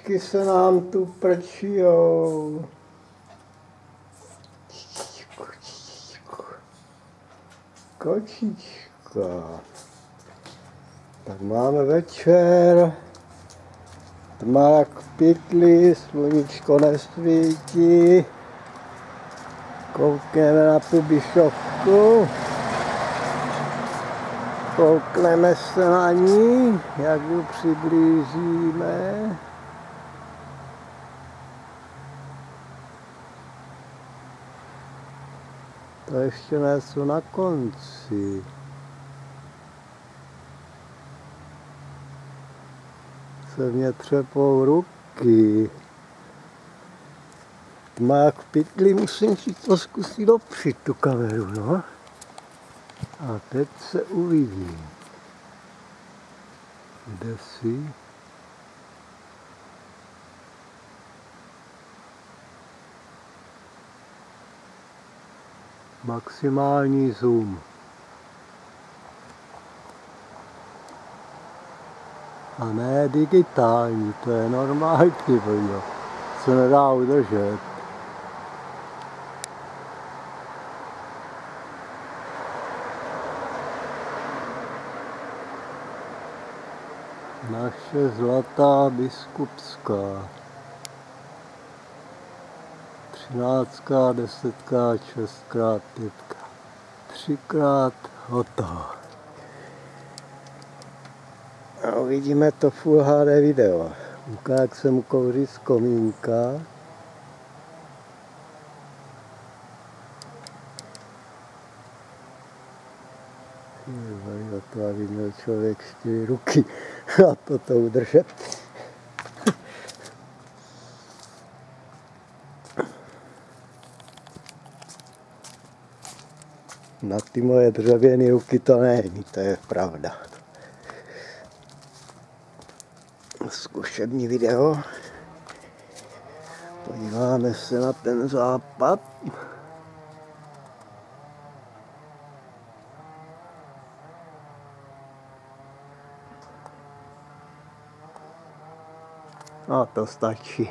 kočičky se nám tu prčijou. Kočička. Tak máme večer. Tma jak v pytli, sluníčko nesvítí. Koukneme na tu bišovku. Koukneme se na ní, jak ji přiblížíme. To ještě nejsou na konci. Se mě třepou ruky. Tma jak v pytli, musím si to zkusit opřít, tu kameru, no. A teď se uvidí. Kde jsi? Maximální zoom. A ne digitální, to je normální video. Se nedá udržet. Naše zlatá biskupská. 13, 10, 6, 5. 3krát hotovo. A uvidíme to Full HD video. Ukážu, jak se mu kouří z komínka. To aby měl člověk 4 ruky a toto udržet. Na ty moje dřevěné ruky to není, to je pravda. Zkušební video. Podíváme se na ten západ. A to stačí.